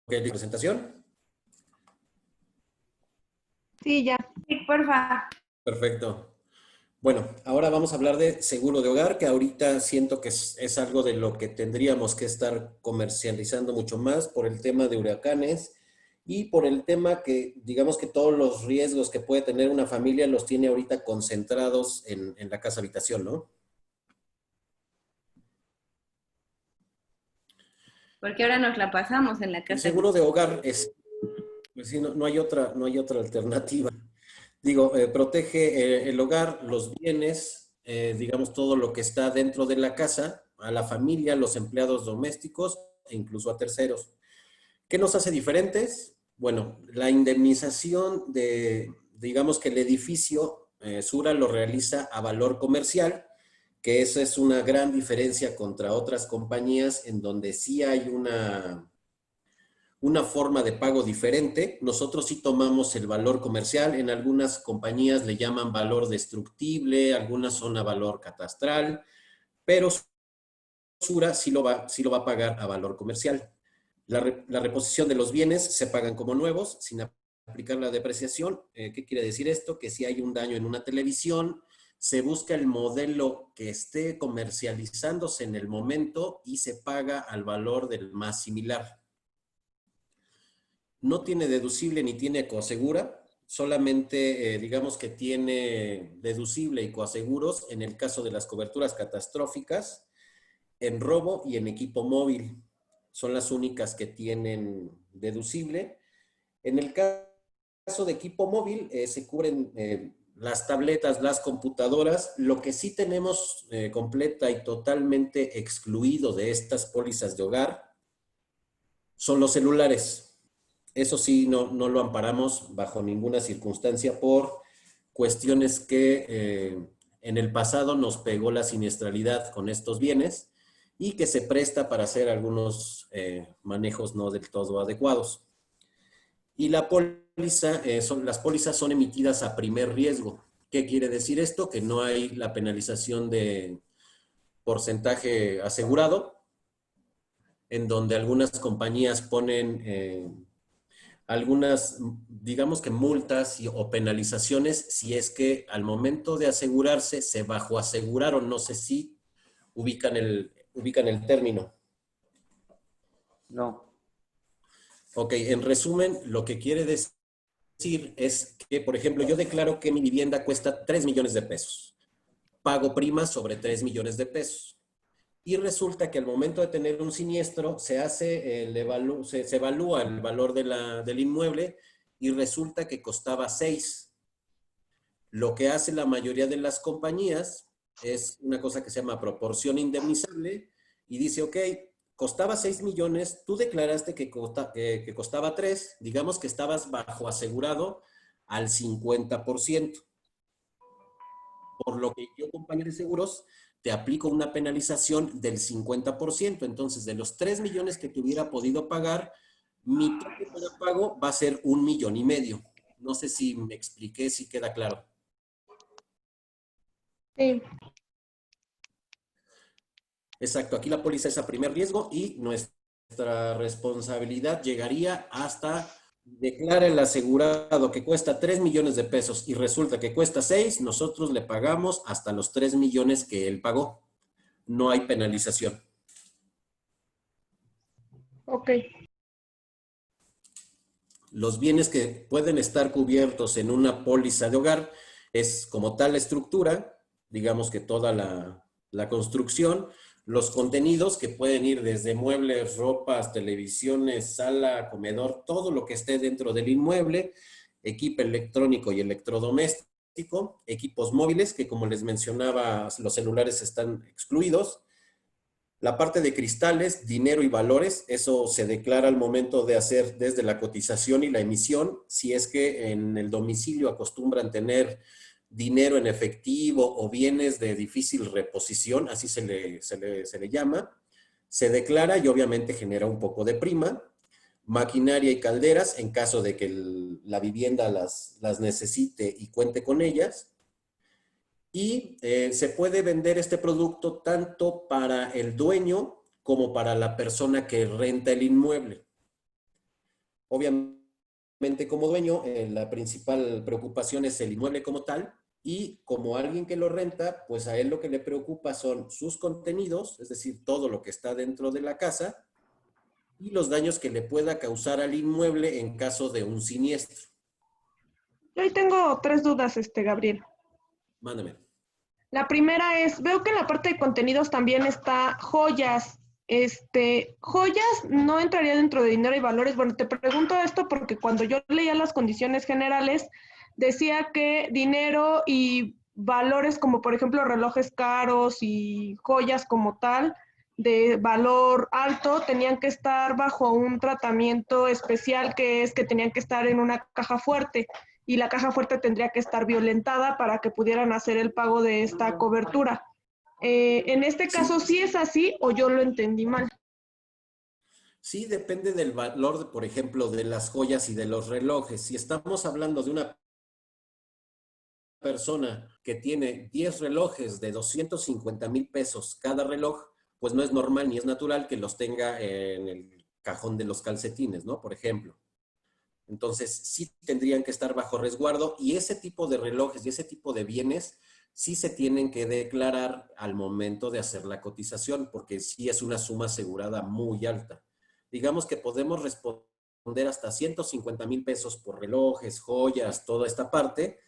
Ok, presentación. Sí, ya. Sí, porfa. Perfecto. Bueno, ahora vamos a hablar de seguro de hogar, que ahorita siento que es algo de lo que tendríamos que estar comercializando mucho más por el tema de huracanes y por el tema que, digamos que todos los riesgos que puede tener una familia los tiene ahorita concentrados en la casa habitación, ¿no? Porque ahora nos la pasamos en la El casa. seguro de hogar es, pues sí, no hay otra alternativa. Digo, protege el hogar, los bienes, digamos, todo lo que está dentro de la casa, a la familia, los empleados domésticos e incluso a terceros. ¿Qué nos hace diferentes? Bueno, la indemnización digamos que el edificio Sura lo realiza a valor comercial, que esa es una gran diferencia contra otras compañías en donde sí hay una forma de pago diferente. Nosotros sí tomamos el valor comercial, en algunas compañías le llaman valor destructible, algunas son a valor catastral, pero Sura sí lo va a pagar a valor comercial. La reposición de los bienes se pagan como nuevos, sin aplicar la depreciación. ¿Qué quiere decir esto? Que si hay un daño en una televisión, se busca el modelo que esté comercializándose en el momento y se paga al valor del más similar. No tiene deducible ni tiene coasegura, solamente digamos que tiene deducible y coaseguros en el caso de las coberturas catastróficas, en robo y en equipo móvil. Son las únicas que tienen deducible. En el caso de equipo móvil se cubren las tabletas, las computadoras. Lo que sí tenemos completa y totalmente excluido de estas pólizas de hogar son los celulares. Eso sí, no lo amparamos bajo ninguna circunstancia por cuestiones que en el pasado nos pegó la siniestralidad con estos bienes y que se presta para hacer algunos manejos no del todo adecuados. Y la póliza, las pólizas son emitidas a primer riesgo. ¿Qué quiere decir esto? Que no hay la penalización de porcentaje asegurado, en donde algunas compañías ponen algunas, digamos que multas o penalizaciones si es que al momento de asegurarse se bajo aseguraron, no sé si ubican el término. No. Ok, en resumen, lo que quiere decir es que, por ejemplo, yo declaro que mi vivienda cuesta 3 millones de pesos. Pago prima sobre 3 millones de pesos. Y resulta que al momento de tener un siniestro se evalúa el valor del inmueble y resulta que costaba 6. Lo que hace la mayoría de las compañías es una cosa que se llama proporción indemnizable y dice, ok, costaba 6 millones, tú declaraste que costaba 3, digamos que estabas bajo asegurado al 50%. Por lo que yo, compañía de seguros, te aplico una penalización del 50%. Entonces, de los 3 millones que te hubiera podido pagar, mi tope de pago va a ser 1,5 millones. No sé si me expliqué, si queda claro. Sí. Exacto, aquí la póliza es a primer riesgo y nuestra responsabilidad llegaría hasta declara el asegurado que cuesta 3 millones de pesos y resulta que cuesta 6, nosotros le pagamos hasta los 3 millones que él pagó. No hay penalización. Ok. Los bienes que pueden estar cubiertos en una póliza de hogar es como tal la estructura, digamos que toda la construcción, los contenidos que pueden ir desde muebles, ropas, televisiones, sala, comedor, todo lo que esté dentro del inmueble, equipo electrónico y electrodoméstico, equipos móviles que como les mencionaba, los celulares están excluidos. La parte de cristales, dinero y valores, eso se declara al momento de hacer desde la cotización y la emisión. Si es que en el domicilio acostumbran tener dinero en efectivo o bienes de difícil reposición, así se le llama, se declara y obviamente genera un poco de prima. Maquinaria y calderas, en caso de que la vivienda las necesite y cuente con ellas. Y se puede vender este producto tanto para el dueño como para la persona que renta el inmueble. obviamente como dueño, la principal preocupación es el inmueble como tal, y como alguien que lo renta, pues a él lo que le preocupa son sus contenidos, es decir, todo lo que está dentro de la casa, y los daños que le pueda causar al inmueble en caso de un siniestro. Yo ahí tengo 3 dudas, Gabriel. Mándame. La primera es, veo que en la parte de contenidos también está joyas. Joyas no entraría dentro de dinero y valores. Bueno, te pregunto esto porque cuando yo leía las condiciones generales, decía que dinero y valores como por ejemplo relojes caros y joyas como tal de valor alto tenían que estar bajo un tratamiento especial, que es que tenían que estar en una caja fuerte, y la caja fuerte tendría que estar violentada para que pudieran hacer el pago de esta cobertura. En este caso, Sí, ¿sí es así o yo lo entendí mal? sí, depende del valor, por ejemplo, de las joyas y de los relojes. Si estamos hablando de una persona que tiene 10 relojes de 250,000 pesos cada reloj, pues no es normal ni es natural que los tenga en el cajón de los calcetines, ¿no? Por ejemplo. Entonces, sí tendrían que estar bajo resguardo, y ese tipo de relojes y ese tipo de bienes sí se tienen que declarar al momento de hacer la cotización, porque sí es una suma asegurada muy alta. Digamos que podemos responder hasta 150,000 pesos por relojes, joyas, toda esta parte,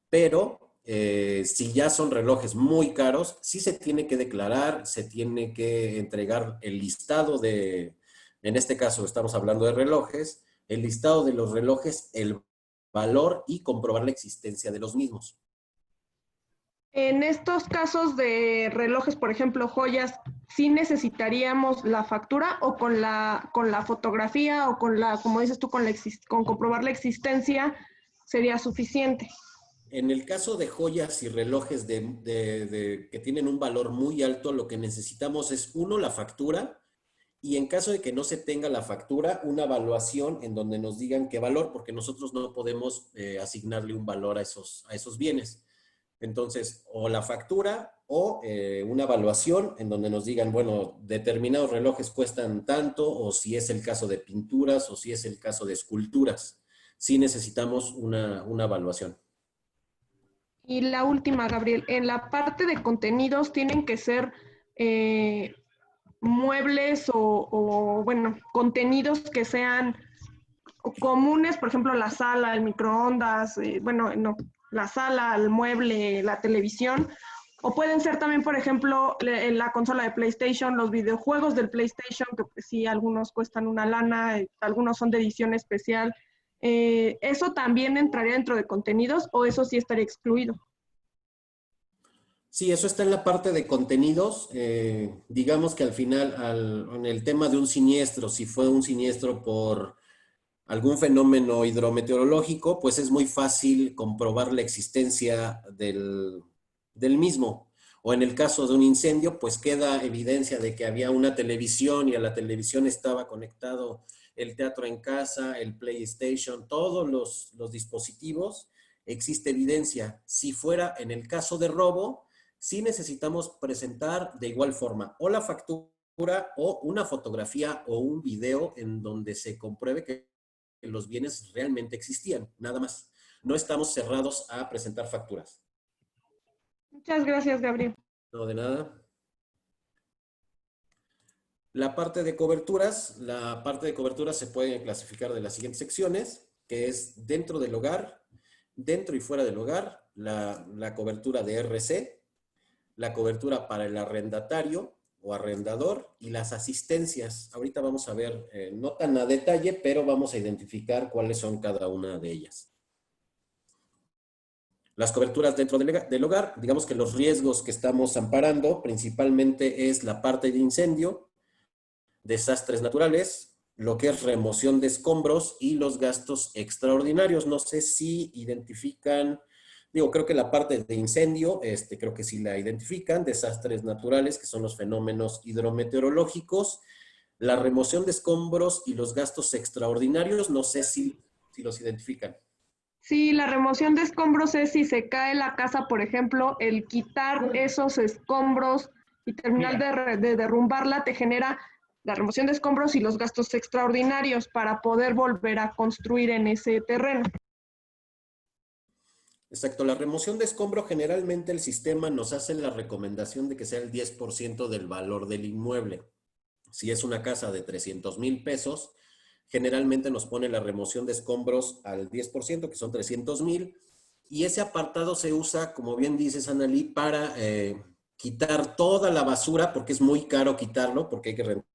pero si ya son relojes muy caros, sí se tiene que declarar, se tiene que entregar el listado de, en este caso estamos hablando de relojes, el listado de los relojes, el valor y comprobar la existencia de los mismos. En estos casos de relojes, por ejemplo, joyas, ¿sí necesitaríamos la factura o con la fotografía o con la, como dices tú, con comprobar la existencia sería suficiente? En el caso de joyas y relojes que tienen un valor muy alto, lo que necesitamos es, uno, la factura, y en caso de que no se tenga la factura, una evaluación en donde nos digan qué valor, porque nosotros no podemos asignarle un valor a esos bienes. Entonces, o la factura o una evaluación en donde nos digan, bueno, determinados relojes cuestan tanto, o si es el caso de pinturas, o si es el caso de esculturas. Sí necesitamos una evaluación. Y la última, Gabriel, en la parte de contenidos tienen que ser eh, muebles bueno, contenidos que sean comunes, por ejemplo, la sala, el microondas, bueno, no, la sala, el mueble, la televisión, o pueden ser también, por ejemplo, la consola de PlayStation, los videojuegos del PlayStation, que pues, sí, algunos cuestan una lana, algunos son de edición especial. ¿Eso también entraría dentro de contenidos o eso sí estaría excluido? Sí, eso está en la parte de contenidos. Digamos que al final, en el tema de un siniestro, si fue un siniestro por algún fenómeno hidrometeorológico, pues es muy fácil comprobar la existencia del mismo. O en el caso de un incendio, pues queda evidencia de que había una televisión y a la televisión estaba conectado el teatro en casa, el PlayStation, todos los dispositivos, existe evidencia. Si fuera en el caso de robo, sí necesitamos presentar de igual forma o la factura o una fotografía o un video en donde se compruebe que los bienes realmente existían, nada más. No estamos cerrados a presentar facturas. Muchas gracias, Gabriel. No, de nada. La parte de coberturas se puede clasificar de las siguientes secciones, que es dentro del hogar, dentro y fuera del hogar, la cobertura de RC, la cobertura para el arrendatario o arrendador y las asistencias. Ahorita vamos a ver, no tan a detalle, pero vamos a identificar cuáles son cada una de ellas. Las coberturas dentro del hogar, digamos que los riesgos que estamos amparando principalmente es la parte de incendio, desastres naturales, lo que es remoción de escombros y los gastos extraordinarios. No sé si identifican, digo, creo que la parte de incendio, creo que sí la identifican, desastres naturales, que son los fenómenos hidrometeorológicos, la remoción de escombros y los gastos extraordinarios, no sé si los identifican. Sí, la remoción de escombros es si se cae la casa, por ejemplo, el quitar esos escombros y terminar de derrumbarla te genera la remoción de escombros y los gastos extraordinarios para poder volver a construir en ese terreno. Exacto, la remoción de escombro generalmente el sistema nos hace la recomendación de que sea el 10% del valor del inmueble. Si es una casa de 300,000 pesos, generalmente nos pone la remoción de escombros al 10%, que son 300,000, y ese apartado se usa, como bien dices, Analí, para quitar toda la basura, porque es muy caro quitarlo, porque hay que rentar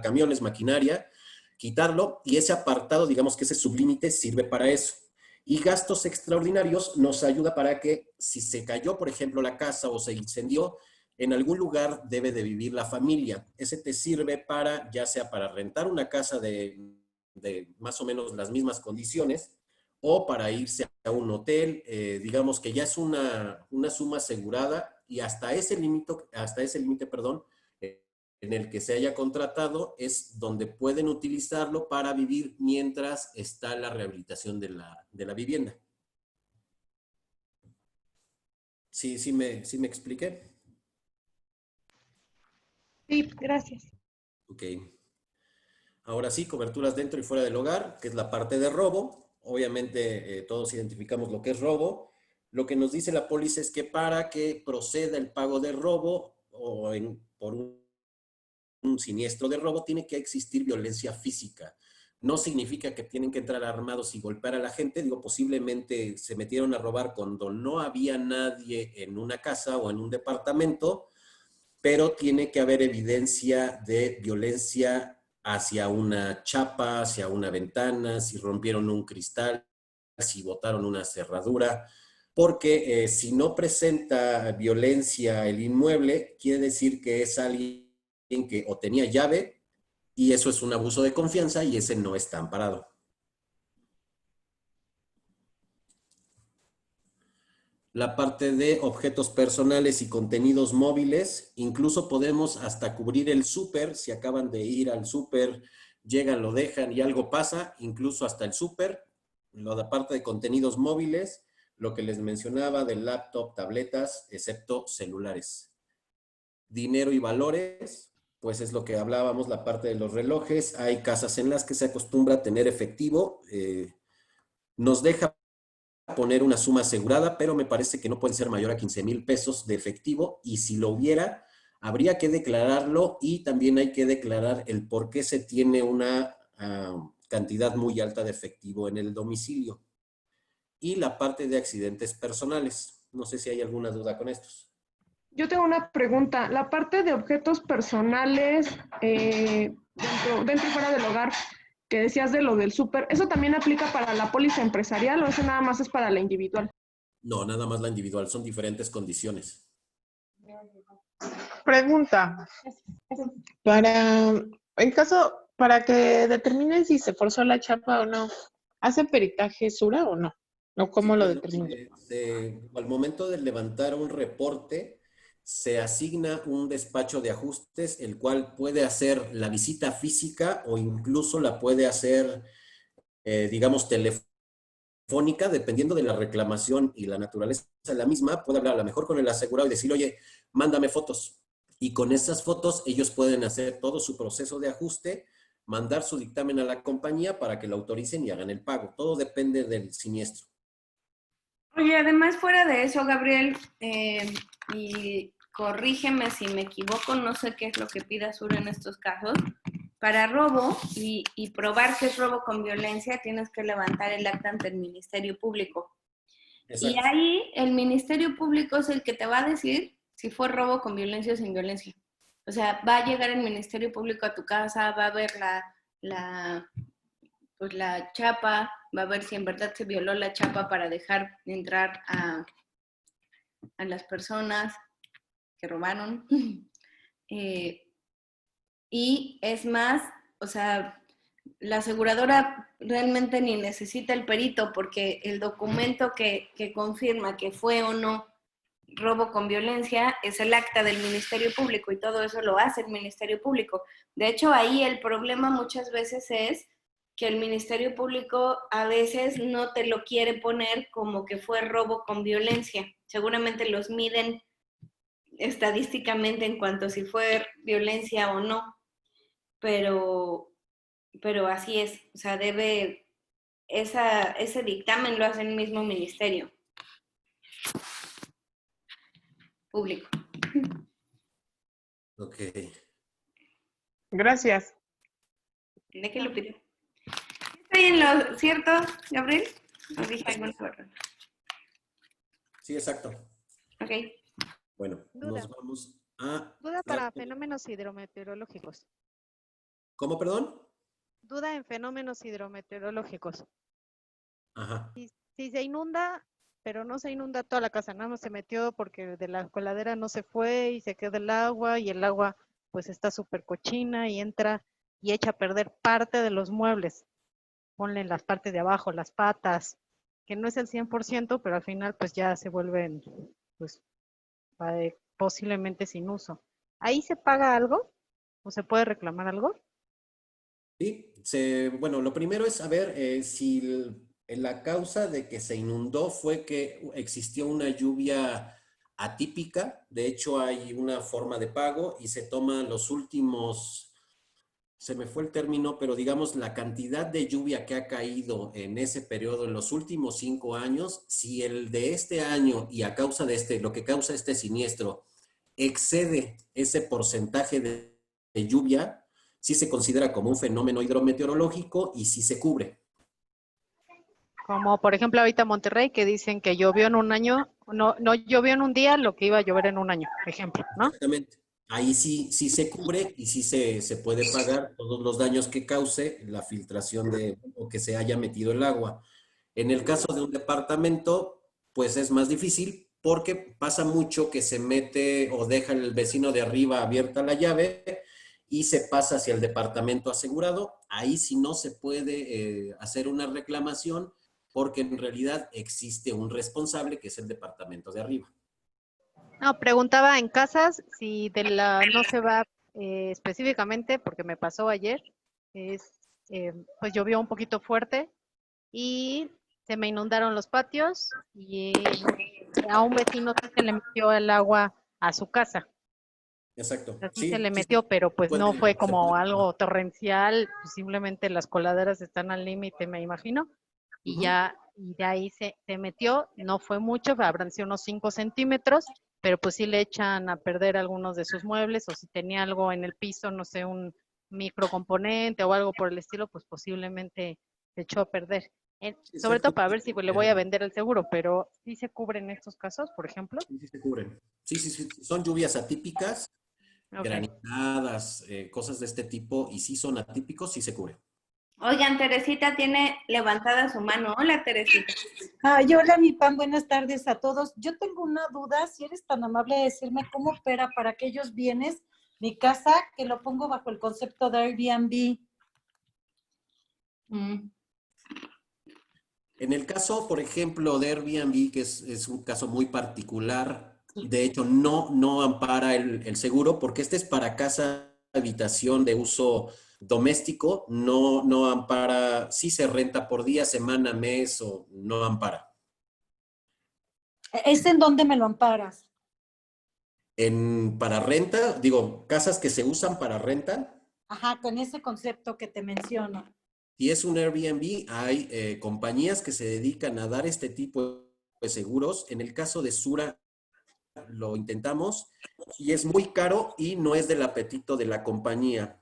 camiones, maquinaria, quitarlo, y ese apartado, digamos que ese sublímite sirve para eso. Y gastos extraordinarios nos ayuda para que si se cayó, por ejemplo, la casa o se incendió, en algún lugar debe de vivir la familia. Ese te sirve para, ya sea para rentar una casa de más o menos las mismas condiciones, o para irse a un hotel, digamos que ya es una suma asegurada, y hasta ese límite, perdón, en el que se haya contratado es donde pueden utilizarlo para vivir mientras está la rehabilitación de la vivienda. Sí me expliqué. Sí, gracias. Ok. Ahora sí, coberturas dentro y fuera del hogar, que es la parte de robo. Obviamente todos identificamos lo que es robo. Lo que nos dice la póliza es que para que proceda el pago de robo o por un siniestro de robo, tiene que existir violencia física. No significa que tienen que entrar armados y golpear a la gente. Digo, posiblemente se metieron a robar cuando no había nadie en una casa o en un departamento, pero tiene que haber evidencia de violencia hacia una chapa, hacia una ventana, si rompieron un cristal, si botaron una cerradura, porque si no presenta violencia el inmueble, quiere decir que es alguien que o tenía llave, y eso es un abuso de confianza y ese no está amparado. La parte de objetos personales y contenidos móviles, incluso podemos hasta cubrir el súper, si acaban de ir al súper, llegan, lo dejan y algo pasa, incluso hasta el súper. La parte de contenidos móviles, lo que les mencionaba de laptop, tabletas, excepto celulares. Dinero y valores, pues es lo que hablábamos, la parte de los relojes. Hay casas en las que se acostumbra a tener efectivo. Nos deja poner una suma asegurada, pero me parece que no puede ser mayor a 15,000 pesos de efectivo, y si lo hubiera, habría que declararlo, y también hay que declarar el por qué se tiene una cantidad muy alta de efectivo en el domicilio. Y la parte de accidentes personales. No sé si hay alguna duda con estos. Yo tengo una pregunta. La parte de objetos personales dentro y fuera del hogar, que decías de lo del súper, ¿eso también aplica para la póliza empresarial o eso nada más es para la individual? No, nada más la individual, son diferentes condiciones. Pregunta, para que determinen si se forzó la chapa o no, ¿hace peritaje Sura o no? ¿O Sí, cómo lo bueno, determina? al momento de levantar un reporte, se asigna un despacho de ajustes, el cual puede hacer la visita física o incluso la puede hacer, digamos, telefónica, dependiendo de la reclamación y la naturaleza de la misma. Puede hablar a lo mejor con el asegurado y decir, oye, mándame fotos. Y con esas fotos ellos pueden hacer todo su proceso de ajuste, mandar su dictamen a la compañía para que lo autoricen y hagan el pago. Todo depende del siniestro. Oye, además fuera de eso, Gabriel, y corrígeme si me equivoco, no sé qué es lo que pida Sur en estos casos, para robo y probar que es robo con violencia, tienes que levantar el acta ante el Ministerio Público. Exacto. Y ahí el Ministerio Público es el que te va a decir si fue robo con violencia o sin violencia. O sea, va a llegar el Ministerio Público a tu casa, va a ver pues la chapa, va a ver si en verdad se violó la chapa para dejar entrar a las personas que robaron. Y es más, o sea, la aseguradora realmente ni necesita el perito porque el documento que confirma que fue o no robo con violencia es el acta del Ministerio Público y todo eso lo hace el Ministerio Público. De hecho, ahí el problema muchas veces es que el Ministerio Público a veces no te lo quiere poner como que fue robo con violencia. Seguramente los miden estadísticamente en cuanto a si fue violencia o no, pero así es, o sea, ese dictamen lo hace el mismo Ministerio Público. Ok. Gracias. ¿De qué lo pidió? ¿Estoy en lo cierto, Gabriel? ¿O dije alguna cosa? Sí, exacto. Ok. Bueno, Duda. nos vamos a... Duda para fenómenos hidrometeorológicos. ¿Cómo, perdón? Duda en fenómenos hidrometeorológicos. Ajá. Si se inunda, pero no se inunda toda la casa, nada más se metió porque de la coladera no se fue y se queda el agua y el agua pues está súper cochina y entra y echa a perder parte de los muebles. Ponle las partes de abajo, las patas, que no es el 100%, pero al final pues ya se vuelven pues posiblemente sin uso. ¿Ahí se paga algo? ¿O se puede reclamar algo? Sí, bueno, lo primero es saber si la causa de que se inundó fue que existió una lluvia atípica. De hecho, hay una forma de pago y se toman los últimos, se me fue el término, pero digamos la cantidad de lluvia que ha caído en ese periodo en los últimos 5 años. Si el de este año y a causa de lo que causa este siniestro excede ese porcentaje de lluvia, sí se considera como un fenómeno hidrometeorológico y sí se cubre. Como por ejemplo ahorita Monterrey, que dicen que llovió en un año, no llovió en un día lo que iba a llover en un año, ejemplo, ¿no? Exactamente. Ahí sí, sí se cubre y sí se puede pagar todos los daños que cause la filtración o que se haya metido el agua. En el caso de un departamento, pues es más difícil porque pasa mucho que se mete o deja el vecino de arriba abierta la llave y se pasa hacia el departamento asegurado. Ahí sí no se puede hacer una reclamación porque en realidad existe un responsable que es el departamento de arriba. No, preguntaba en casas si no se va específicamente, porque me pasó ayer, pues llovió un poquito fuerte y se me inundaron los patios y a un vecino sí se le metió el agua a su casa. Exacto. Así se Sí, le sí, metió, pero pues no fue se como puede. algo torrencial, pues simplemente las coladeras están al límite, me imagino, y ya, y de ahí se metió, no fue mucho, habrán sido unos 5 centímetros, pero pues sí le echan a perder algunos de sus muebles, o si tenía algo en el piso, no sé, un microcomponente o algo por el estilo, pues posiblemente se echó a perder. Sobre todo Exacto. para ver si le voy a vender el seguro, pero ¿sí se cubren estos casos, por ejemplo? Sí, sí se cubren. Sí, sí, sí. Son lluvias atípicas, Ok. granizadas, cosas de este tipo, y sí son atípicos, sí se cubren. Oigan, Teresita tiene levantada su mano. Hola, Teresita. Hola, mi pan, buenas tardes a todos. Yo tengo una duda, si eres tan amable de decirme cómo opera para aquellos bienes, mi casa, que lo pongo bajo el concepto de Airbnb. En el caso, por ejemplo, de Airbnb, que es un caso muy particular, de hecho, no ampara el seguro, porque este es para casa, habitación de uso doméstico, no ampara, sí se renta por día, semana, mes, o no ampara. ¿Es en donde me lo amparas? Para renta, digo, casas que se usan para renta, Ajá, con ese concepto que te menciono. si es un Airbnb, hay compañías que se dedican a dar este tipo de seguros. En el caso de Sura, lo intentamos y es muy caro y no es del apetito de la compañía.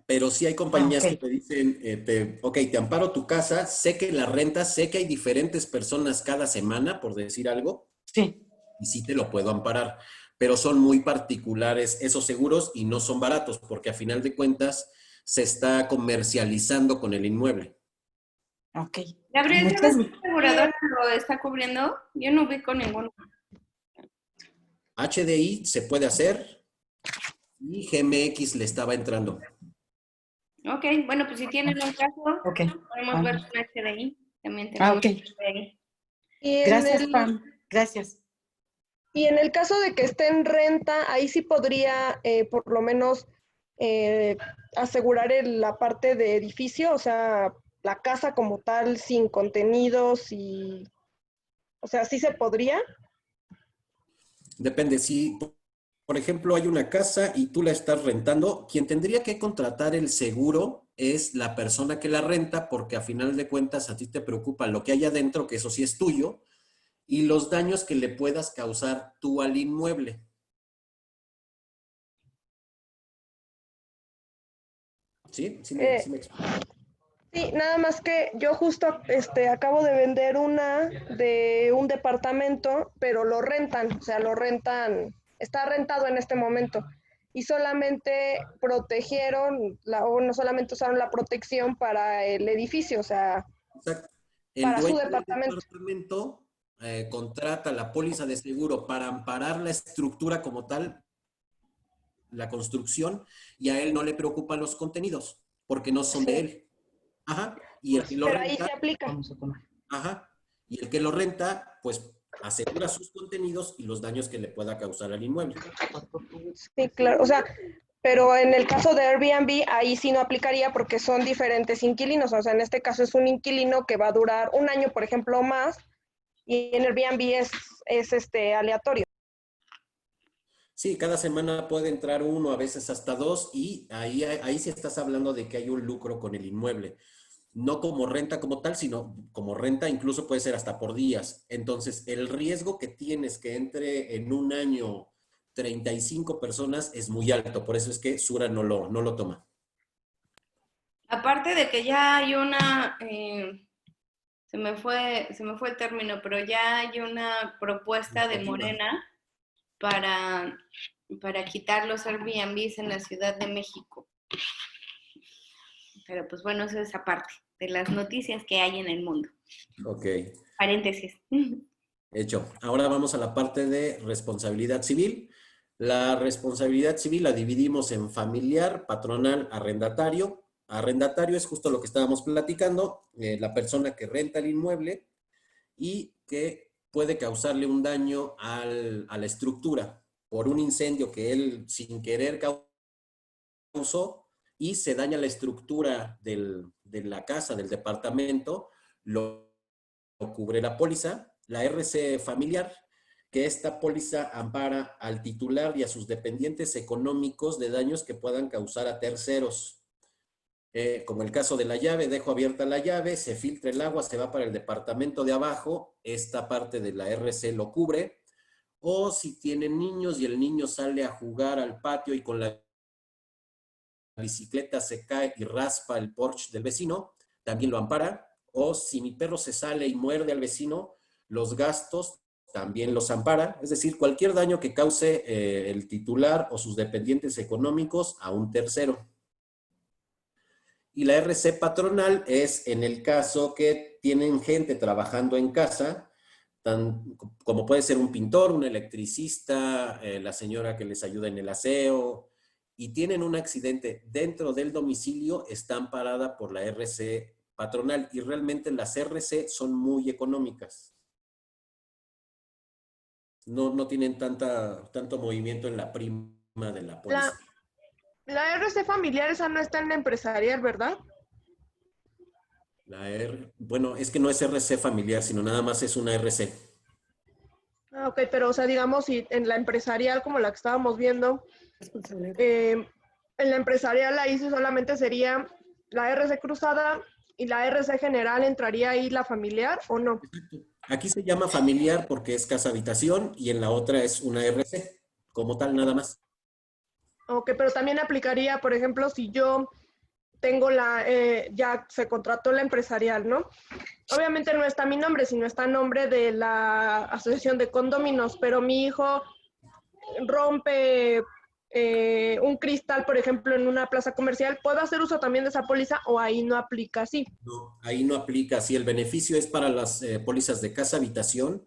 Pero sí hay compañías que te dicen, ok, te amparo tu casa, sé que la renta, sé que hay diferentes personas cada semana, por decir algo, Sí. y sí te lo puedo amparar. Pero son muy particulares esos seguros y no son baratos, porque a final de cuentas se está comercializando con el inmueble. Ok. Gabriel, Muchas ¿sabes qué aseguradora lo está cubriendo? Yo no ubico ninguno. HDI se puede hacer y GMX le estaba entrando. Ok, bueno, pues si tienen un caso, Ok. podemos ver con HDI. También Ah, tenemos ok. HDI. Y en Gracias, el, Pam. Gracias. y en el caso de que esté en renta, ahí sí podría por lo menos eh, asegurar la parte de edificio, o sea, la casa como tal, sin contenidos y, o sea, sí se podría. Depende, sí, por ejemplo, hay una casa y tú la estás rentando, quien tendría que contratar el seguro es la persona que la renta, porque a final de cuentas a ti te preocupa lo que hay adentro, que eso sí es tuyo, y los daños que le puedas causar tú al inmueble. ¿Sí? Sí me explico. Sí, nada más que yo justo acabo de vender una de un departamento, pero lo rentan, o sea, lo rentan, está rentado en este momento. Y solamente protegieron, o no solamente usaron la protección para el edificio, o sea, Exacto. El para su dueño del departamento. departamento contrata la póliza de seguro para amparar la estructura como tal, la construcción, y a él no le preocupan los contenidos, porque no son de Sí, él. Ajá. Y el que lo pero ahí renta, se aplica. ajá. Y el que lo renta, pues asegura sus contenidos y los daños que le pueda causar al inmueble. Sí, claro, o sea, pero en el caso de Airbnb, ahí sí no aplicaría porque son diferentes inquilinos. O sea, en este caso es un inquilino que va a durar un año, por ejemplo, más, y en Airbnb es aleatorio. Sí, cada semana puede entrar uno, a veces hasta dos, y ahí sí estás hablando de que hay un lucro con el inmueble. No como renta como tal, sino como renta incluso puede ser hasta por días. Entonces, el riesgo que tienes que entre en un año 35 personas es muy alto. Por eso es que Sura no lo toma. Aparte de que ya hay una, se me fue el término, pero ya hay una propuesta de Iniciativa. Morena para, para quitar los Airbnbs en la Ciudad de México. Pero pues bueno, eso es aparte de las noticias que hay en el mundo. Ok, Paréntesis. hecho. Ahora vamos a la parte de responsabilidad civil. La responsabilidad civil la dividimos en familiar, patronal, arrendatario. Arrendatario es justo lo que estábamos platicando, la persona que renta el inmueble y que puede causarle un daño a la estructura por un incendio que él sin querer causó y se daña la estructura de la casa, del departamento, lo cubre la póliza, la RC familiar, que esta póliza ampara al titular y a sus dependientes económicos de daños que puedan causar a terceros. Como el caso de la llave, dejo abierta la llave, se filtra el agua, se va para el departamento de abajo, esta parte de la RC lo cubre, o si tienen niños y el niño sale a jugar al patio y con la bicicleta se cae y raspa el porche del vecino, también lo ampara, o si mi perro se sale y muerde al vecino, los gastos también los ampara, es decir, cualquier daño que cause el titular o sus dependientes económicos a un tercero. Y la RC patronal es en el caso que tienen gente trabajando en casa, como puede ser un pintor, un electricista, la señora que les ayuda en el aseo, y tienen un accidente dentro del domicilio, está amparada por la RC patronal. Y realmente las RC son muy económicas. No tienen tanto movimiento en la prima de la póliza. La RC familiar esa no está en la empresarial, ¿verdad? Bueno, es que no es RC familiar, sino nada más es una RC. Ah, ok, pero o sea, digamos, si en la empresarial como la que estábamos viendo, en la empresarial ahí sí solamente sería la RC cruzada y la RC general, ¿entraría ahí la familiar o no? Aquí se llama familiar porque es casa habitación y en la otra es una RC, como tal nada más. Ok, pero también aplicaría, por ejemplo, si yo tengo ya se contrató la empresarial, ¿no? Obviamente no está mi nombre, sino está el nombre de la asociación de condóminos, pero mi hijo rompe un cristal, por ejemplo, en una plaza comercial, ¿puedo hacer uso también de esa póliza o ahí no aplica así? No, ahí no aplica. Si el beneficio es para las pólizas de casa habitación,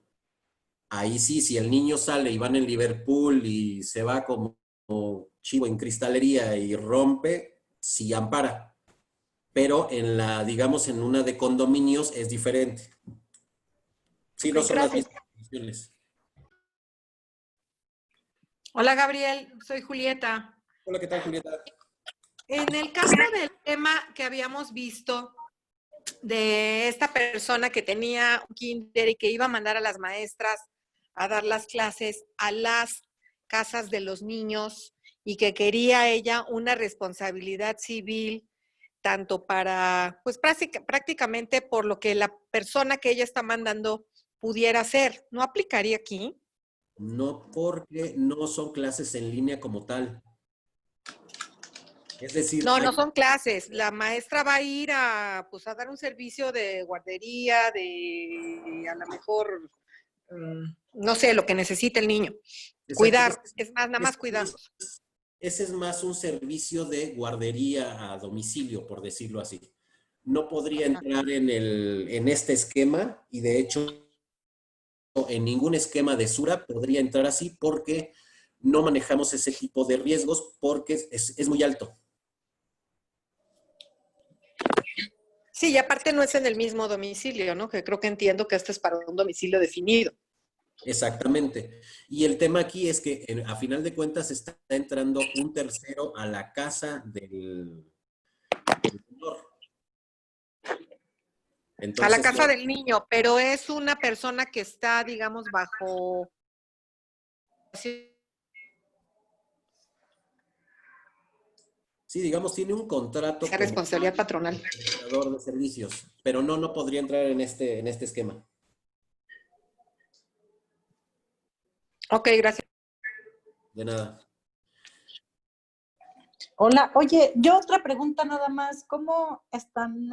ahí sí, si el niño sale y van en Liverpool y se va como chivo en cristalería y rompe, sí ampara. Pero en digamos, en una de condominios es diferente. Sí, Ok, no son las gracias. mismas condiciones. Hola Gabriel, soy Julieta. Hola, ¿qué tal, Julieta? En el caso del tema que habíamos visto de esta persona que tenía un kinder y que iba a mandar a las maestras a dar las clases a las casas de los niños y que quería ella una responsabilidad civil tanto para, pues prácticamente por lo que la persona que ella está mandando pudiera hacer. ¿No aplicaría aquí? No, porque no son clases en línea como tal. Es decir, No, no son clases. La maestra va a ir a, pues, a dar un servicio de guardería, de a lo mejor, no sé, lo que necesita el niño. exacto, Cuidar, es más, nada más ese cuidarlos. ese es más un servicio de guardería a domicilio, por decirlo así. No podría entrar en este esquema y de hecho en ningún esquema de SURA podría entrar así porque no manejamos ese tipo de riesgos porque es muy alto. Sí, y aparte no es en el mismo domicilio, ¿no? Que creo que entiendo que este es para un domicilio definido. Exactamente. Y el tema aquí es que a final de cuentas está entrando un tercero a la casa del menor. A la Entonces, casa del niño, pero es una persona que está, digamos, bajo sí, digamos, tiene un contrato esa con responsabilidad patronal. el prestador de servicios, pero no podría entrar en este esquema. Ok, gracias. De nada. Hola, oye, yo otra pregunta nada más. ¿Cómo están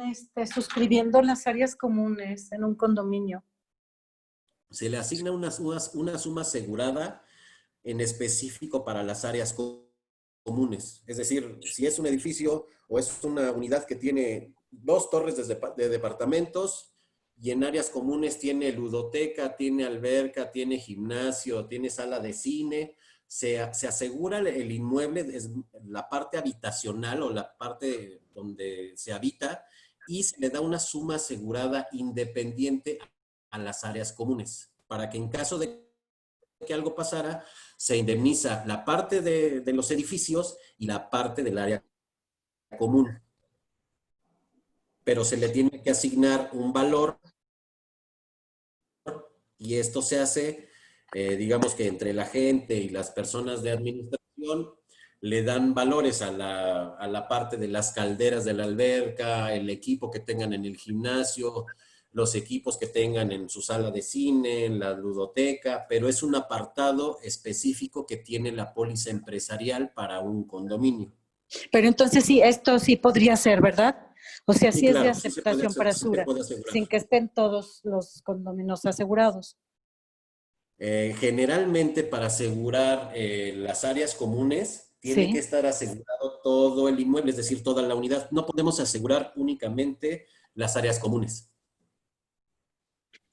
suscribiendo las áreas comunes en un condominio? Se le asigna una suma asegurada en específico para las áreas comunes. Es decir, si es un edificio o es una unidad que tiene 2 torres de departamentos y en áreas comunes tiene ludoteca, tiene alberca, tiene gimnasio, tiene sala de cine, se asegura el inmueble, es la parte habitacional o la parte donde se habita y se le da una suma asegurada independiente a las áreas comunes para que en caso de que algo pasara, se indemniza la parte de los edificios y la parte del área común. Pero se le tiene que asignar un valor y esto se hace, digamos que entre la gente y las personas de administración le dan valores a la parte de las calderas de la alberca, el equipo que tengan en el gimnasio, los equipos que tengan en su sala de cine, en la ludoteca, pero es un apartado específico que tiene la póliza empresarial para un condominio. Pero entonces sí, esto sí podría ser, ¿verdad? O sea, Sí, sí es de claro, sí se puede, aceptación para sí se SURA, puede asegurar. sin que estén todos los condominios asegurados. Generalmente para asegurar las áreas comunes tiene que Sí, estar asegurado todo el inmueble, es decir, toda la unidad. No podemos asegurar únicamente las áreas comunes.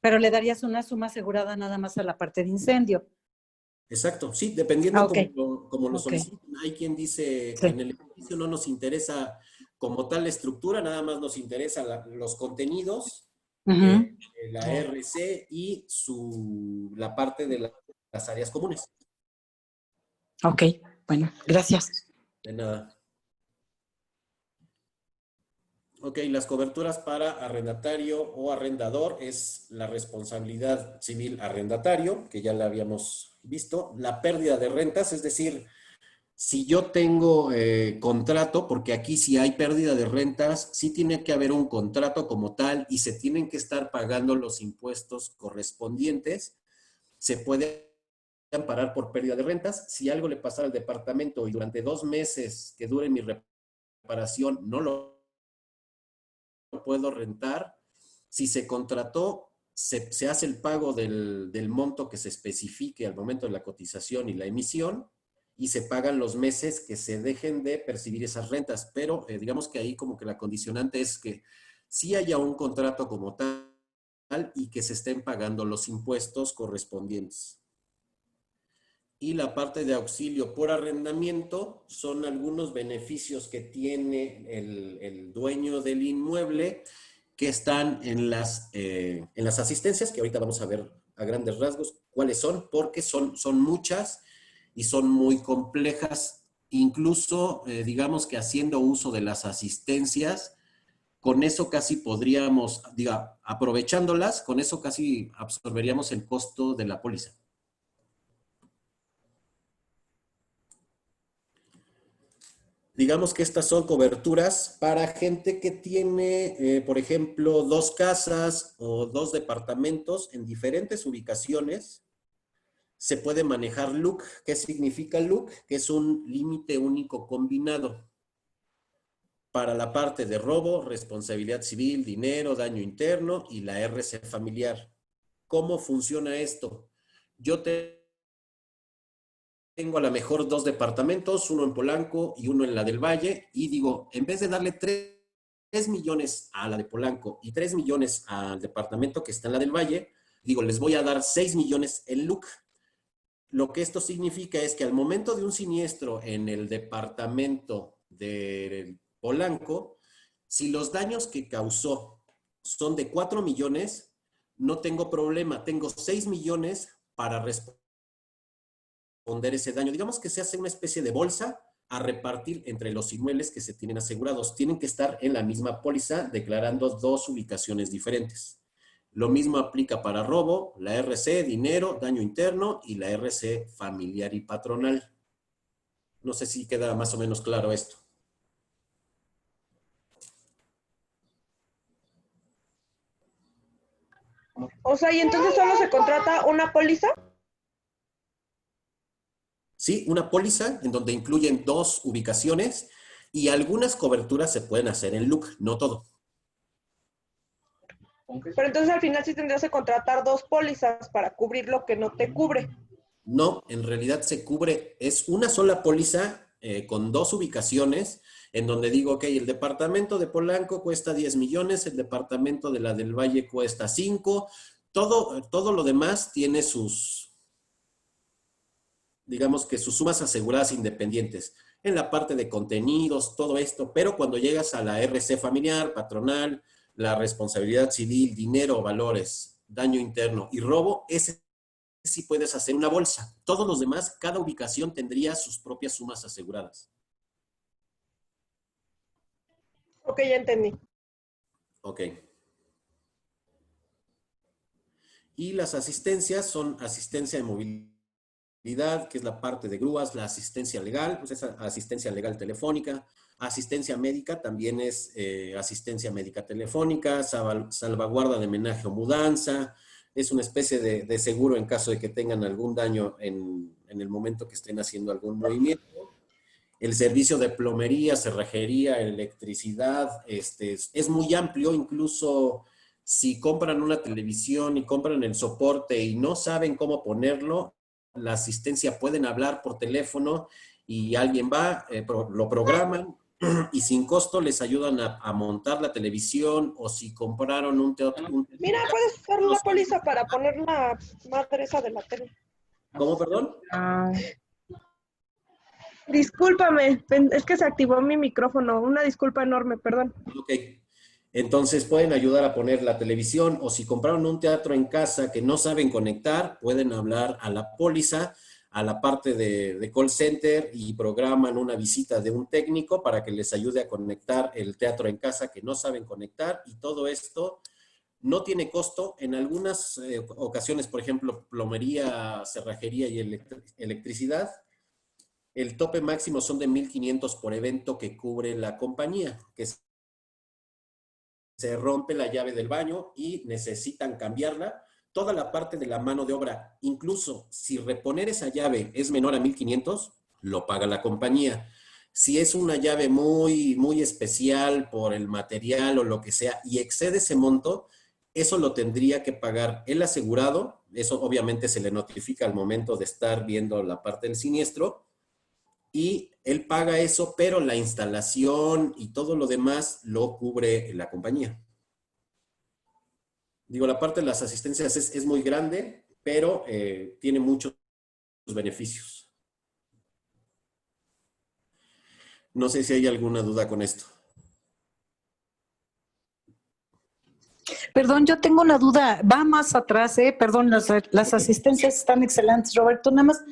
pero le darías una suma asegurada nada más a la parte de incendio. Exacto, sí, dependiendo Ok, como lo ok. soliciten. Hay quien dice, Sí. en el edificio no nos interesa como tal la estructura, nada más nos interesa los contenidos, Ujú. la RC y la parte de las áreas comunes. Ok, bueno, gracias. De nada. Ok, las coberturas para arrendatario o arrendador es la responsabilidad civil arrendatario, que ya la habíamos visto. La pérdida de rentas, es decir, si yo tengo contrato, porque aquí si hay pérdida de rentas, sí tiene que haber un contrato como tal y se tienen que estar pagando los impuestos correspondientes. Se puede amparar por pérdida de rentas. Si algo le pasara al departamento y durante 2 meses que dure mi reparación no lo puedo rentar, si se contrató, se hace el pago del monto que se especifique al momento de la cotización y la emisión y se pagan los meses que se dejen de percibir esas rentas. Pero digamos que ahí como que la condicionante es que sí haya un contrato como tal y que se estén pagando los impuestos correspondientes. Y la parte de auxilio por arrendamiento son algunos beneficios que tiene el dueño del inmueble que están en las asistencias, que ahorita vamos a ver a grandes rasgos cuáles son, porque son muchas y son muy complejas. Incluso, digamos que haciendo uso de las asistencias, con eso casi podríamos, aprovechándolas, con eso casi absorberíamos el costo de la póliza. Digamos que estas son coberturas para gente que tiene, por ejemplo, 2 casas o 2 departamentos en diferentes ubicaciones. Se puede manejar LUC. ¿Qué significa LUC? Que es un límite único combinado para la parte de robo, responsabilidad civil, dinero, daño interno y la RC familiar. ¿Cómo funciona esto? Yo tengo a lo mejor 2 departamentos, uno en Polanco y uno en la del Valle, y digo, en vez de darle 3 millones a la de Polanco y 3 millones al departamento que está en la del Valle, digo, les voy a dar 6 millones en LUC. Lo que esto significa es que al momento de un siniestro en el departamento de Polanco, si los daños que causó son de 4 millones, no tengo problema, tengo 6 millones para responder ese daño. Digamos que se hace una especie de bolsa a repartir entre los inmuebles que se tienen asegurados. Tienen que estar en la misma póliza declarando 2 ubicaciones diferentes. Lo mismo aplica para robo, la RC, dinero, daño interno y la RC familiar y patronal. No sé si queda más o menos claro esto. O sea, ¿y entonces solo se contrata una póliza? Sí, una póliza en donde incluyen 2 ubicaciones y algunas coberturas se pueden hacer en LUC, no todo. Pero entonces al final sí tendrías que contratar 2 pólizas para cubrir lo que no te cubre. No, en realidad se cubre, es una sola póliza con 2 ubicaciones, en donde digo, ok, el departamento de Polanco cuesta 10 millones, el departamento de la del Valle cuesta 5, todo lo demás tiene sus, digamos que sus sumas aseguradas independientes, en la parte de contenidos, todo esto, pero cuando llegas a la RC familiar, patronal, la responsabilidad civil, dinero, valores, daño interno y robo, ese sí puedes hacer una bolsa. Todos los demás, cada ubicación tendría sus propias sumas aseguradas. Ok, ya entendí. Ok. Y las asistencias son asistencia de movilidad, que es la parte de grúas, la asistencia legal, pues es asistencia legal telefónica, asistencia médica también es asistencia médica telefónica, salvaguarda de menaje o mudanza, es una especie de seguro en caso de que tengan algún daño en el momento que estén haciendo algún movimiento. El servicio de plomería, cerrajería, electricidad, es muy amplio, incluso si compran una televisión y compran el soporte y no saben cómo ponerlo, la asistencia pueden hablar por teléfono y alguien va, lo programan y sin costo les ayudan a montar la televisión, o si compraron un teatro. Mira, puedes usar la póliza para poner la madre esa de la tele. ¿Cómo, perdón? Discúlpame, es que se activó mi micrófono. Una disculpa enorme, perdón. Ok. Entonces pueden ayudar a poner la televisión, o si compraron un teatro en casa que no saben conectar, pueden hablar a la póliza, a la parte de call center, y programan una visita de un técnico para que les ayude a conectar el teatro en casa que no saben conectar, y todo esto no tiene costo. En algunas ocasiones, por ejemplo, plomería, cerrajería y electricidad, el tope máximo son de 1,500 por evento que cubre la compañía, que se rompe la llave del baño y necesitan cambiarla. Toda la parte de la mano de obra, incluso si reponer esa llave es menor a 1,500, lo paga la compañía. Si es una llave muy, muy especial por el material o lo que sea y excede ese monto, eso lo tendría que pagar el asegurado. Eso obviamente se le notifica al momento de estar viendo la parte del siniestro, y él paga eso, pero la instalación y todo lo demás lo cubre la compañía. Digo, la parte de las asistencias es muy grande, pero tiene muchos beneficios. No sé si hay alguna duda con esto. Perdón, yo tengo una duda, va más atrás, perdón, las asistencias están excelentes, Roberto, nada más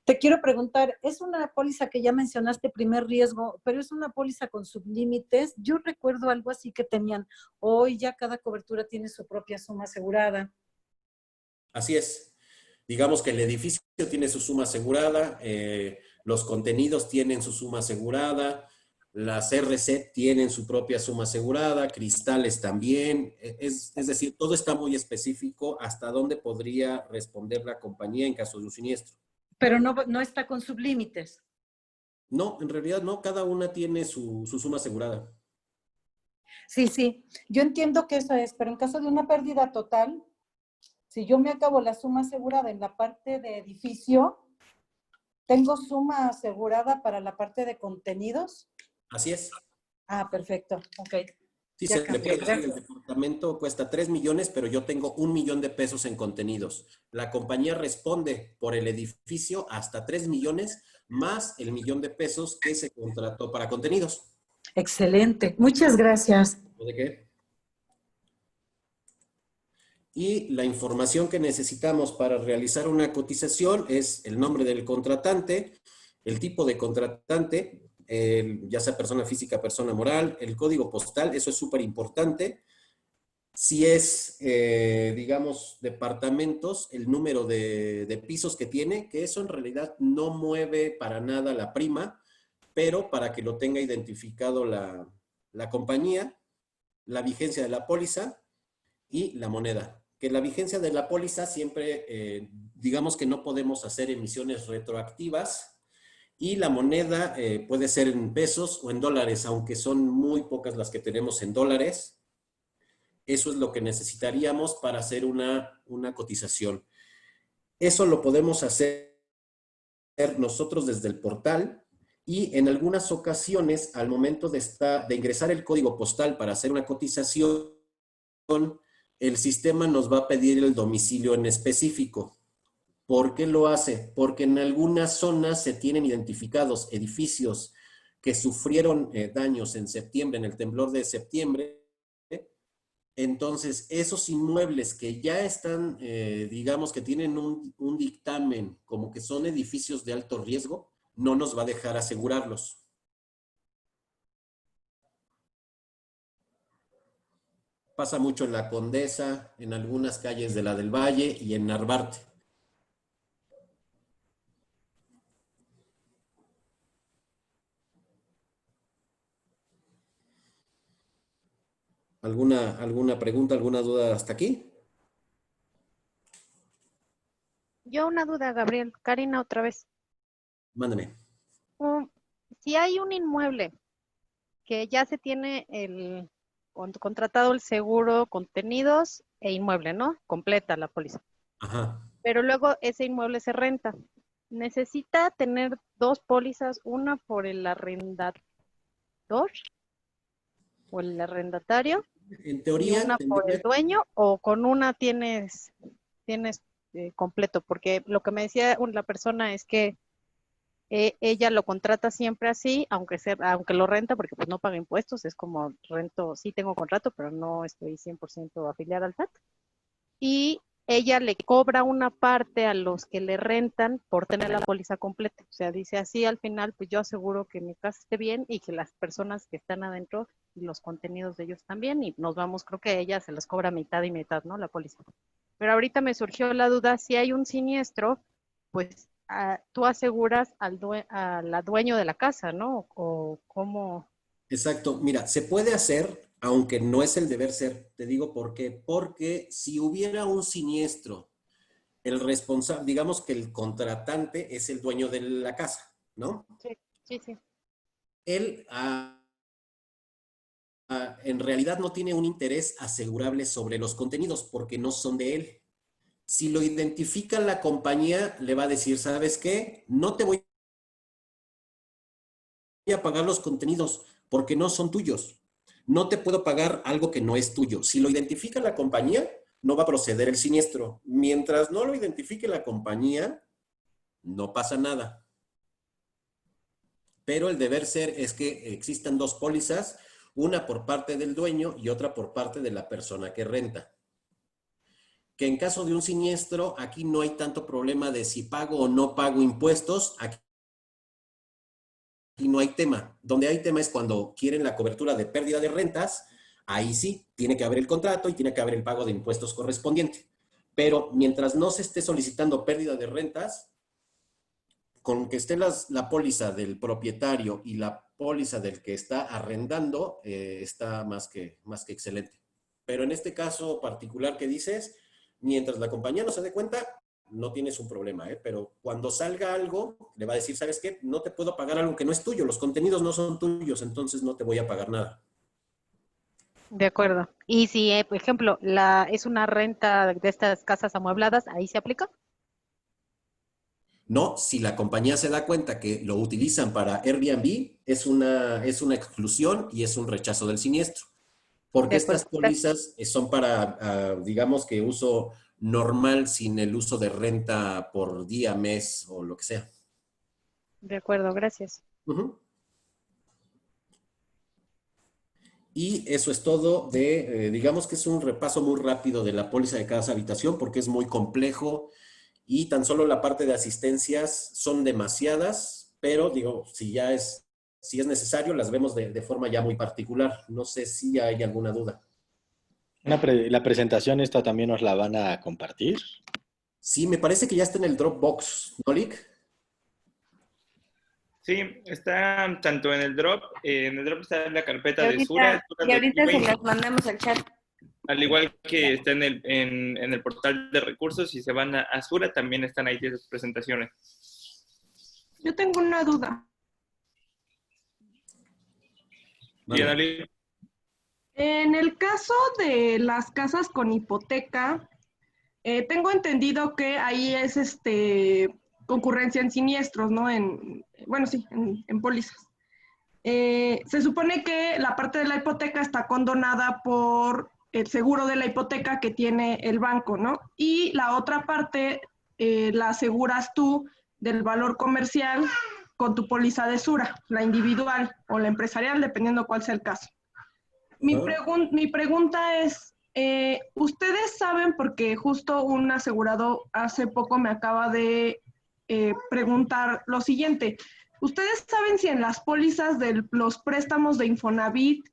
te quiero preguntar, es una póliza que ya mencionaste, primer riesgo, pero es una póliza con sublímites. Yo recuerdo algo así que tenían, hoy ya cada cobertura tiene su propia suma asegurada. Así es. Digamos que el edificio tiene su suma asegurada, los contenidos tienen su suma asegurada, las RC tienen su propia suma asegurada, Cristales también, es decir, todo está muy específico hasta dónde podría responder la compañía en caso de un siniestro. Pero no está con sublímites. No, en realidad no, cada una tiene su suma asegurada. Sí, sí, yo entiendo que eso es, pero en caso de una pérdida total, si yo me acabo la suma asegurada en la parte de edificio, ¿tengo suma asegurada para la parte de contenidos? Así es. Ah, perfecto, ok. Sí, Ya se le cambié, puede decir, el gracias. departamento cuesta 3 millones, pero yo tengo 1 millón de pesos en contenidos. La compañía responde por el edificio hasta 3 millones más el 1 millón de pesos que se contrató para contenidos. Excelente, muchas gracias. ¿De qué? Y la información que necesitamos para realizar una cotización es el nombre del contratante, el tipo de contratante, ya sea persona física, persona moral, el código postal, eso es súper importante. Si es, digamos, departamentos, el número de pisos que tiene, que eso en realidad no mueve para nada la prima, pero para que lo tenga identificado la compañía, la vigencia de la póliza y la moneda. Que la vigencia de la póliza siempre, digamos que no podemos hacer emisiones retroactivas, y la moneda puede ser en pesos o en dólares, aunque son muy pocas las que tenemos en dólares. Eso es lo que necesitaríamos para hacer una cotización. Eso lo podemos hacer nosotros desde el portal, y en algunas ocasiones, al momento de ingresar el código postal para hacer una cotización, el sistema nos va a pedir el domicilio en específico. ¿Por qué lo hace? Porque en algunas zonas se tienen identificados edificios que sufrieron daños en septiembre, en el temblor de septiembre. Entonces, esos inmuebles que ya están, digamos que tienen un dictamen como que son edificios de alto riesgo, no nos va a dejar asegurarlos. Pasa mucho en La Condesa, en algunas calles de la del Valle y en Narvarte. ¿Alguna pregunta, alguna duda hasta aquí? Yo una duda, Gabriel. Karina, otra vez. Mándame. Si hay un inmueble que ya se tiene contratado el seguro, contenidos e inmueble, ¿no? Completa la póliza. Ajá. Pero luego ese inmueble se renta. ¿Necesita tener dos pólizas, una por el arrendador o el arrendatario En y teoría, una por el dueño, o con una tienes completo? Porque lo que me decía la persona es que ella lo contrata siempre así, aunque lo renta, porque pues no paga impuestos, es como rento, sí tengo contrato, pero no estoy 100% afiliada al SAT. Y ella le cobra una parte a los que le rentan por tener la póliza completa. O sea, dice así al final, pues yo aseguro que mi casa esté bien y que las personas que están adentro y los contenidos de ellos también, y nos vamos, creo que ella se les cobra mitad y mitad, ¿no? La póliza. Pero ahorita me surgió la duda, si hay un siniestro, pues tú aseguras al dueño de la casa, ¿no? O cómo. Exacto. Mira, se puede hacer, aunque no es el deber ser. Te digo por qué. Porque si hubiera un siniestro, el responsable, digamos que el contratante es el dueño de la casa, ¿no? Sí, sí, sí. Él en realidad no tiene un interés asegurable sobre los contenidos porque no son de él. Si lo identifica la compañía, le va a decir, ¿sabes qué? No te voy a pagar los contenidos porque no son tuyos. No te puedo pagar algo que no es tuyo. Si lo identifica la compañía, no va a proceder el siniestro. Mientras no lo identifique la compañía, no pasa nada. Pero el deber ser es que existan dos pólizas, una por parte del dueño y otra por parte de la persona que renta. Que en caso de un siniestro, aquí no hay tanto problema de si pago o no pago impuestos. Aquí no hay tema. Donde hay tema es cuando quieren la cobertura de pérdida de rentas. Ahí sí, tiene que haber el contrato y tiene que haber el pago de impuestos correspondiente. Pero mientras no se esté solicitando pérdida de rentas, con que esté la póliza del propietario y la póliza del que está arrendando está más que excelente. Pero en este caso particular que dices, mientras la compañía no se dé cuenta, no tienes un problema, ¿eh? Pero cuando salga algo, le va a decir, ¿sabes qué? No te puedo pagar algo que no es tuyo, los contenidos no son tuyos, entonces no te voy a pagar nada. De acuerdo. Y si, por ejemplo, es una renta de estas casas amuebladas, ¿ahí se aplica? No, si la compañía se da cuenta que lo utilizan para Airbnb, es una exclusión y es un rechazo del siniestro. Porque De acuerdo. estas pólizas son para, digamos que uso normal sin el uso de renta por día, mes o lo que sea. De acuerdo, gracias. Ujú. Y eso es todo de, digamos que es un repaso muy rápido de la póliza de casa habitación porque es muy complejo y tan solo la parte de asistencias son demasiadas, pero digo, si es necesario, las vemos de forma ya muy particular. No sé si hay alguna duda. La presentación esta también nos la van a compartir. Sí, me parece que ya está en el Dropbox, ¿no, Lick? Sí, está tanto en el Drop está la carpeta de Y Sura ahorita se 2020, las mandamos al chat. al igual que está en el portal de recursos, y se van a Sura, también están ahí esas presentaciones. Yo tengo una duda. ¿Y Analí? En el caso de las casas con hipoteca, tengo entendido que ahí es concurrencia en siniestros, ¿no? Bueno, sí, en pólizas. Se supone que la parte de la hipoteca está condonada por el seguro de la hipoteca que tiene el banco, ¿no? Y la otra parte la aseguras tú del valor comercial con tu póliza de Sura, la individual o la empresarial, dependiendo cuál sea el caso. Mi pregunta es, ¿ustedes saben, porque justo un asegurado hace poco me acaba de preguntar lo siguiente, ¿ustedes saben si en las pólizas de los préstamos de Infonavit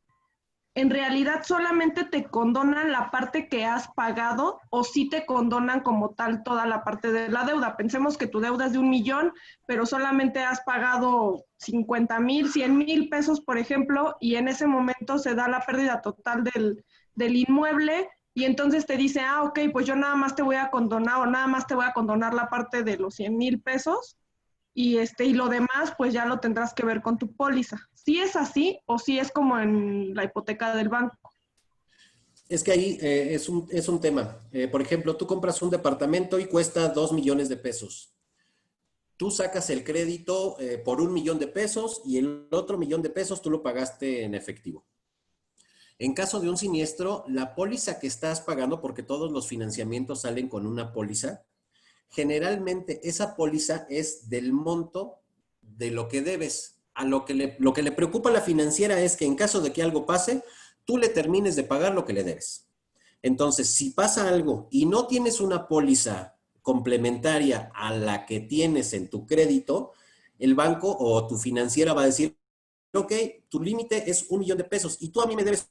en realidad solamente te condonan la parte que has pagado o sí te condonan como tal toda la parte de la deuda? Pensemos que tu deuda es de 1 millón, pero solamente has pagado 50,000, 100,000 pesos, por ejemplo, y en ese momento se da la pérdida total del inmueble y entonces te dice, ok, pues yo nada más te voy a condonar o nada más te voy a condonar la parte de los 100,000 pesos y lo demás pues ya lo tendrás que ver con tu póliza. ¿Sí es así o sí es como en la hipoteca del banco? Es que ahí es un tema. Por ejemplo, tú compras un departamento y cuesta 2 millones de pesos. Tú sacas el crédito por 1 millón de pesos y el otro 1 millón de pesos tú lo pagaste en efectivo. En caso de un siniestro, la póliza que estás pagando, porque todos los financiamientos salen con una póliza, generalmente esa póliza es del monto de lo que debes. Lo que le preocupa a la financiera es que en caso de que algo pase, tú le termines de pagar lo que le debes. Entonces, si pasa algo y no tienes una póliza complementaria a la que tienes en tu crédito, el banco o tu financiera va a decir, ok, tu límite es 1 millón de pesos y tú a mí me debes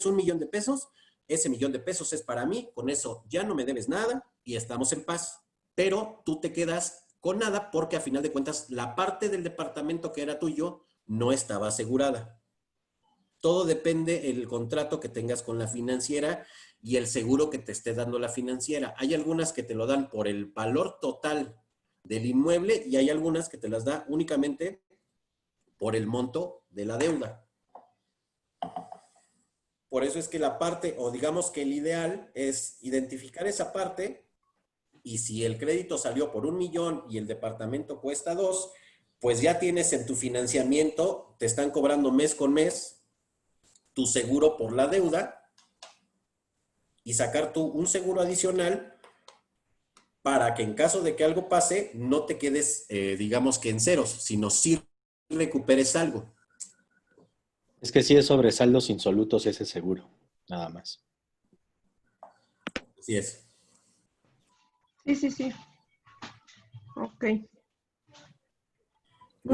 1 millón de pesos, ese 1 millón de pesos es para mí, con eso ya no me debes nada y estamos en paz. Pero tú te quedas con nada porque a final de cuentas la parte del departamento que era tuyo no estaba asegurada. Todo depende del contrato que tengas con la financiera y el seguro que te esté dando la financiera. Hay algunas que te lo dan por el valor total del inmueble y hay algunas que te las da únicamente por el monto de la deuda. Por eso es que la parte, o digamos que el ideal es identificar esa parte y si el crédito salió por 1 millón y el departamento cuesta 2, pues ya tienes en tu financiamiento, te están cobrando mes con mes tu seguro por la deuda y sacar tú un seguro adicional para que en caso de que algo pase, no te quedes, digamos que en ceros, sino sí recuperes algo. Es que sí es sobre saldos insolutos ese seguro, nada más. Así es. Sí. Ok.